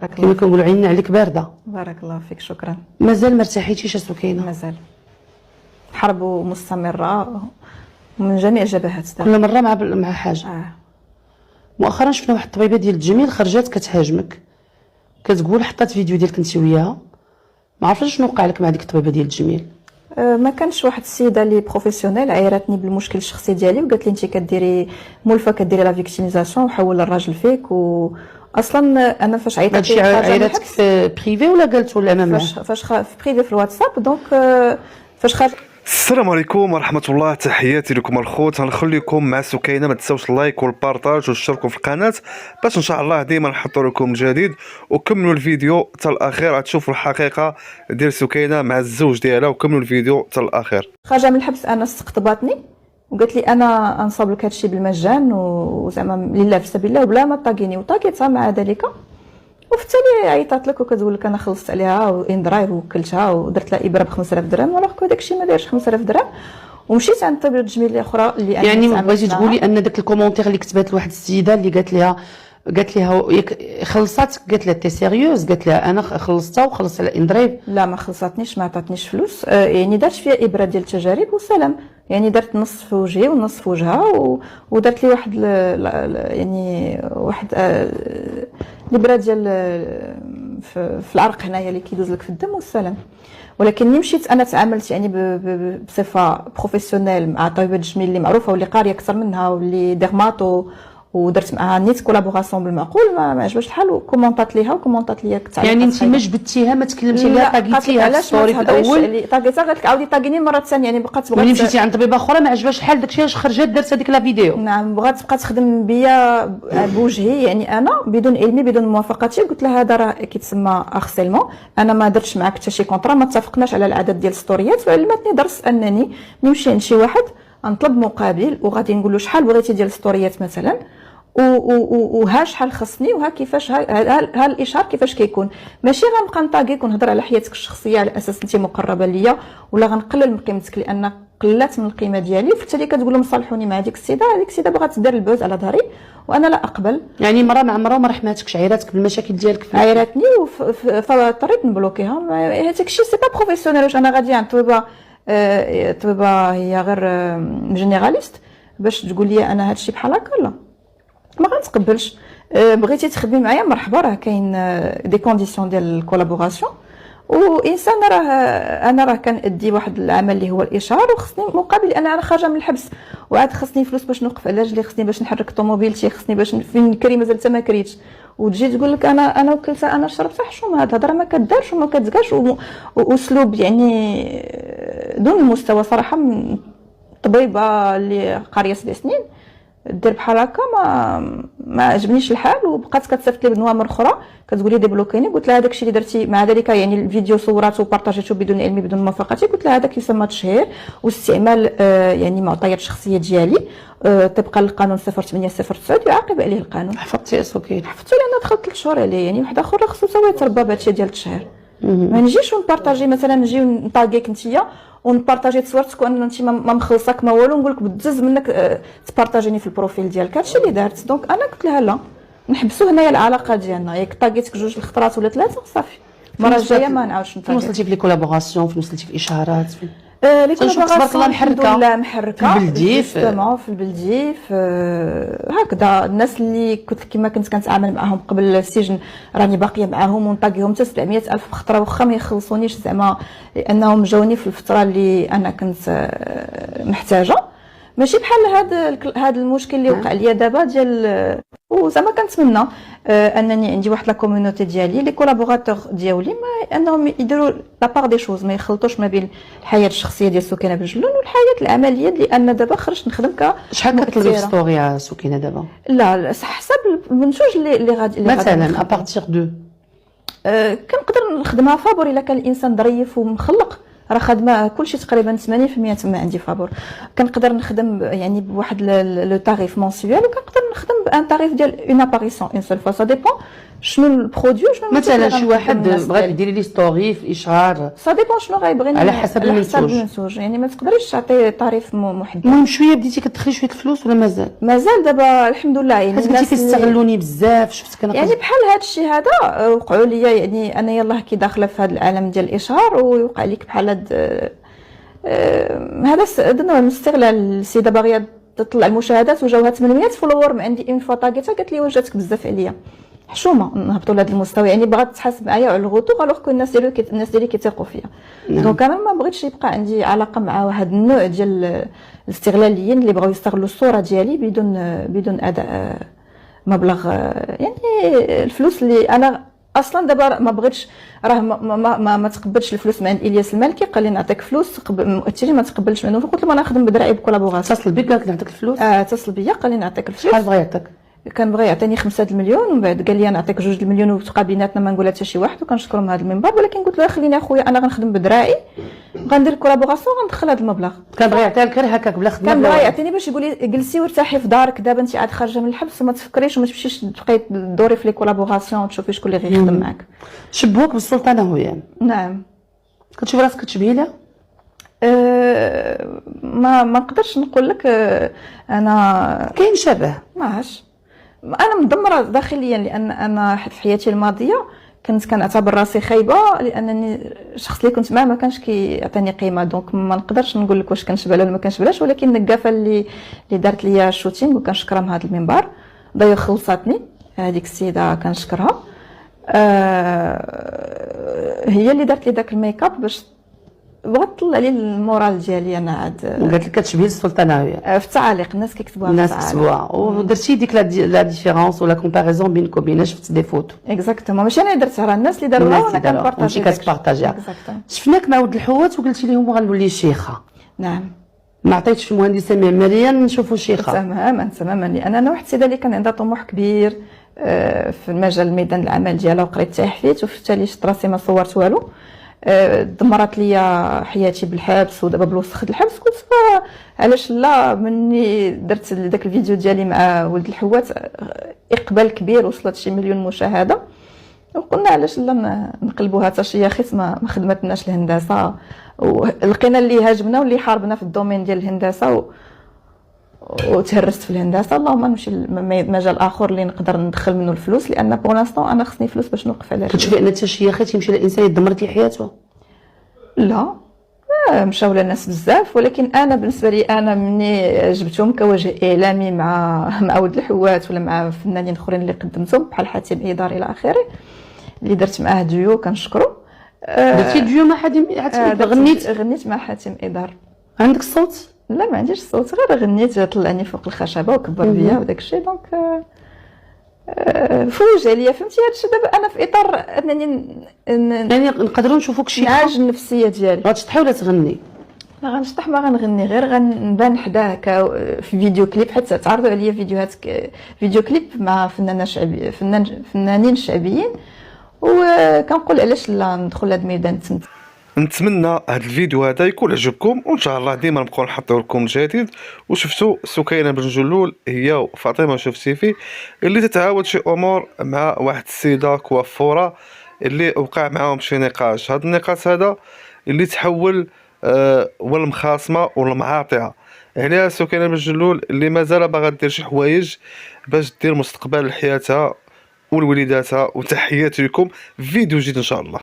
بارك كما الله كنقولوا عيننا عليك بارده. بارك الله فيك، شكرا. مازال ما ارتاحيتيش سكينه؟ مازال حرب مستمرة من جميع جبهات دابا. كل مره مع حاجه. مؤخرا شفنا واحد الطبيبه ديال التجميل خرجات كتهاجمك، كتقول حطات فيديو ديالك انت وياها. ما عرفتش شنو وقع لك مع ديك الطبيبه ديال التجميل. ما كانش واحد السيده اللي بروفيسيونيل عيرتني بالمشكل الشخصي ديالي وقالت لي انت كديري مولفه، كديري لا فيكتيميزاسيون وحول الراجل فيك. واصلا انا فاش عيطت هادشي عيرتك في بريفي ولا قالت ولا امام؟ فاش في بريفي في الواتساب. دونك فاش خرج. السلام عليكم ورحمة الله، تحياتي لكم الخوت. غنخليكم مع سكينة، ما تنساوش اللايك والبارطاج وتشتركوا في القناة باش ان شاء الله ديما نحط لكم الجديد. وكملوا الفيديو حتى الاخير غتشوفوا الحقيقة ديال سكينة مع الزوج ديالها، وكملوا الفيديو حتى الاخير. خارجه من الحبس انا استقطباتني وقالت لي انا انصاب لك هادشي بالمجان وزعما لله في سبيل الله وبلا ما طاقيني، وطاقيتها مع ذلك. وفي التالي عيطات لك وكتقول لك انا خلصت عليها وان درايف وكلتها ودرت لها ابره ب 5000 درهم، ولكن هذاك الشيء ما دايرش 5000 درهم. ومشيت عند طبيبه التجميل الاخرى اللي انا يعني بغيتي تقولي ان داك الكومونتير اللي كتبات لواحد السيده اللي قالت لها خلصات، قالت لها تي سيريوز، قالت لها انا خلصتها وخلصت على اندرايف. لا ما خلصتنيش، ما عطاتنيش فلوس. يعني دارت فيها ابره ديال التجارب وسلام. يعني درت نص في وجهي ونص في وجهها ودرت لي واحد يعني واحد الابره ديال في العرق هنايا اللي كيدوز لك في الدم والسلام. ولكن ملي مشيت انا تعاملت يعني بصفه بروفيسيونيل مع طبيبه التجميل اللي معروفه واللي قاريه اكثر منها واللي ديرماتو، ودرت معها نيت كولابوراسيون بالمعقول. ما عجبش الحال وكومونطات ليها وكومونطات ليا. يعني انت ما جبدتيها، ما تكلمتي لها، طاقيتيها في الستوري في الاول. طاقيتها قالت لك عاودي طاقيني مره ثانيه. يعني بقات ملي مشيتي عند طبيبه اخرى ما عجبهاش الحال، داكشي علاش خرجت دارت هذيك لا فيديو. نعم، بغات تبقى تخدم بيا بوجهي، يعني انا بدون علمي بدون موافقتي. قلت لها هذا راه كيتسمى هارسيلمون، انا ما درتش معاك حتى شي كونطرا، ما اتفقناش على العدد ديال الستوريات. وعلمتني درس انني نمشي عند شي واحد نطلب مقابل وغادي نقول له شحال بغيتي ديال الستوريات مثلا، وها شحال خصني وها كيفاش، ها الاشهار كيفاش كيكون. ماشي غنبقى نطاقيك ونهضر على حياتك الشخصيه على اساس انت مقربه ليا، ولا غنقلل من قيمتك لان قلات من القيمه ديالي. وفي التالي كتقول لهم صالحوني مع ديك السيده. هذيك السيده بغات دير البوز على ظهري وانا لا اقبل. يعني مره مع مره ما رحماتكش، عيراتك بالمشاكل ديالك؟ عيراتني فاضطريت نبلوكيها. هذاك الشيء سي با بروفيسيونيل. واش انا غادي عند طبيبه هي غير جينيراليست باش تقول لي انا هادشي بحال هكا؟ لا، ما غنتقبلش. بغيتي تخدمي معايا مرحبا، راه كاين دي كونديسيون ديال الكولابوراسيون. وانسان انا راه كنادي واحد العمل اللي هو الاشهار، وخصني مقابل انا خارجه من الحبس وعاد خصني فلوس باش نوقف على رجلي، خصني باش نحرك طوموبيلتي، خصني باش فين نكري مازال حتى ما كريتش. وتجي تقول لك انا وكلتها، انا شربت حشومه. هاد الهضره ما كدارش وما كتزكاش، واسلوب يعني دون المستوى صراحه من طبيبه اللي قاريه 7 سنين دير بحال هكا. ما عجبنيش الحال. وبقات كتصيفط لي بنوامر اخرى كتقول لي ديبلوكيني. قلت لها داكشي اللي درتي مع ذلك يعني الفيديو صوراته وبارطاجيته بدون علمي بدون موافقتي. قلت لها هذاك يسمى تشهير واستعمال يعني معطيات شخصيه ديالي طبقا للقانون 0809 يعاقب عليه القانون. حفظتي اسوكي؟ حفظته لان دخلت 3 شهور عليه. يعني واحد اخر خصو تا يتربى بهادشي ديال التشهير. ما نجيش ونبارطاجي مثلا، نجي نطاقيك نتيا ونبارطاجي تصويرتك وان انت ما مخلصاك ما والو، نقول لك بزز منك تبارطاجيني في البروفيل ديالك. هادشي اللي دارت. دونك انا قلت لها لا، نحبسوا هنايا العلاقه ديالنا. ياك طاقيتك 2 الخطرات ولا 3 صافي، المره الجايه ما نعاودش نطاقيك. فين وصلتي في لي كولابوراسيون؟ فين وصلتي في الاشهارات؟ اللي كنا تبارك الله محركه. لا محركه في البلدي، في البلدي هكذا. الناس اللي كنت كما كنت كنتعامل معاهم قبل السجن راني باقيه معاهم ونطاقيهم حتى 700 الف بخطره، واخا ما يخلصونيش زعما لانهم جاوني في الفتره اللي انا كنت محتاجه. ماشي بحال هذا المشكل اللي وقع ليا دابا ديال. وزعما كنتمنى انني عندي واحد لا كوميونيتي ديالي لي كولابوراتور ديالي ما انهم يديروا لا بار دي شوز، ما يخلطوش ما بين الحياه الشخصيه ديال سكينه بن جلون والحياه العمليه. لان دابا خرجت نخدم شحال كتطلبي في ستوري سكينه دابا؟ لا حسب المنتوج اللي غادي مثلا ابارتيغ دو كنقدر نخدمها فابور. الا كان الانسان ظريف ومخلق راه خدمه كلشي تقريبا 80% تما عندي فابور. كنقدر نخدم يعني بواحد لو تاريف مونسيوال، وكنقدر نخدم بان تاريف ديال اون اباريسيون اون سول فوا. سا ديبون شنو البرودوي شنو مثلا شي واحد بغات ديري لي ستوري في الاشهار، سا ديبون شنو غيبغي على حسب المنتوج. يعني ما تقدريش تعطي طريف محدد. المهم شويه بديتي كتدخلي شويه الفلوس ولا مازال؟ مازال دابا الحمد لله. يعني حيت كنتي كيستغلوني بزاف، شفت يعني بحال هذا الشيء هذا وقعوا لي. يعني انا يلاه كي داخله في هذا العالم ديال الاشهار ويوقع لك بحال هذا استغلال. السيده باغيه تطلع المشاهدات وجاوها 800 فولور من عندي اون فوا طاقيتها قالت لي واش جاتك بزاف عليا. حشومه نهبطوا لهذا المستوى. يعني بغات تحاسب معايا على الغوتو الوغ كو الناس ديالي كيثيقوا فيا. دونك انا ما بغيتش يبقى عندي علاقه مع هذا النوع ديال الاستغلاليين اللي بغاو يستغلوا الصوره ديالي بدون اداء مبلغ. يعني الفلوس اللي انا اصلا دابا ما بغيتش راه ما تقبلش الفلوس من عند الياس المالكي. قال لي نعطيك فلوس مؤثرين ما تقبلش منه. قلت له انا نخدم بدراعي بكل بوغاسيون. اتصل بك قال لك نعطيك الفلوس؟ اتصل بيا قال لي نعطيك الفلوس. شحال بغا يعطيك؟ كان بغى يعطيني 5 المليون ومن بعد قال لي نعطيك 2 المليون وتبقى بيناتنا ما نقولها حتى شي واحد. وكنشكرهم من هذا المنبر. ولكن قلت له خليني اخويا انا غنخدم بدراعي غندير كولابوراسيون غندخل هذا المبلغ. كان بغى يعطيك غير هكاك بلا خدمه؟ كان بغى يعطيني باش يقول لي جلسي وارتاحي في دارك دابا انت عاد خارجه من الحبس وما تفكريش وما تمشيش تبقاي تدوري في لي كولابوراسيون وتشوفي شكون اللي غيخدم معاك. شبهوك بالسلطانه هويان؟ نعم. كتشوف راسك كتشبهي لها؟ ما نقدرش نقول لك. انا كاين شبه ما عرفتش. انا مدمره داخليا لان انا في حياتي الماضيه كنت كنعتبر راسي خايبه لانني الشخص اللي كنت معاه ما كانش كيعطيني قيمه. دونك ما نقدرش نقول لك واش كنشبه ولا ما كنشبهش. ولكن النقافه اللي دارت ليا الشوتينغ وكنشكرها من هذا المنبر ضيو خلصاتني. هذيك السيده كنشكرها. هي اللي دارت لي داك الميك اب باش بغات تطلع لي المورال ديالي انا عاد. وقالت لك كتشبهي السلطانه هي في التعاليق الناس كيكتبوها. الناس كتبوها ودرتي ديك لا ديفيرونس ولا كومباريزون بينك وبينها. شفت دي فوتو اكزاكتومون ماشي انا درتها راه الناس اللي داروها وانا كنبارطاجي. كتبارطاجيها. شفناك مع ولد الحوات وقلتي لهم غنولي شيخه. نعم. ما عطيتش المهندسه معماريه نشوفوا شيخه. تماما لان انا واحد السيده اللي كان عندها طموح كبير في المجال ميدان العمل ديالها وقريت حتى حفيت وفي اللي شفت راسي ما صورت والو. دمرت ليا حياتي بالحبس ودابا بالوسخ الحبس. قلت علاش لا مني درت داك الفيديو ديالي مع ولد الحوات اقبال كبير وصلت شي مليون مشاهده. وقلنا علاش لا نقلبوها حتى شي خيط ما خدمتناش الهندسه. ولقينا اللي هاجمنا واللي حاربنا في الدومين ديال الهندسه وتهرست في الهندسه. اللهم نمشي لمجال اخر اللي نقدر ندخل منه الفلوس لان بوناستون انا خصني فلوس باش نوقف على رجلي. كتشوفي ان حتى شي خيط يمشي للانسان يدمرت ليه حياته؟ لا مشاو للناس بزاف. ولكن انا بالنسبه لي انا مني جبتهم كوجه اعلامي مع ولد الحوات ولا مع فنانين اخرين اللي قدمتهم بحال حاتم ايدار الى اخره اللي درت معاه ديو كنشكرو. درتي ديو مع حاتم؟ غنيت مع حاتم ايدار. عندك الصوت؟ لا ما عنديش الصوت غير غنيت طلعني فوق الخشبه وكبر بيا وداك الشيء. دونك فوج عليا فهمتي هذا الشيء. دابا انا في اطار انني يعني نقدروا نشوفوك شي نعالج النفسيه ديالي. غتشطحي ولا تغني؟ ما غنشطح ما غنغني غير غنبان حدا هكا في فيديو كليب. حتى تعرضوا عليا فيديوهات فيديو كليب مع فنانين شعبيين وكنقول علاش لا ندخل لهذا الميدان. نتمنى هذا الفيديو هذا يكون عجبكم وان شاء الله ديما نبقاو نحطيو لكم جديد. وشفتوا سكينه بن جلول هي وفاطمه شفتيفي اللي تتعاود شي امور مع واحد السيده كوافوره اللي وقع معاهم شي نقاش. هذا النقاش هذا اللي تحول ولا مخاصمه ولا معاطيه عليها سكينه بن جلول اللي مازال باغا دير شي حوايج باش دير مستقبل لحياتها ولوليداتها. وتحياتي لكم في فيديو جديد ان شاء الله.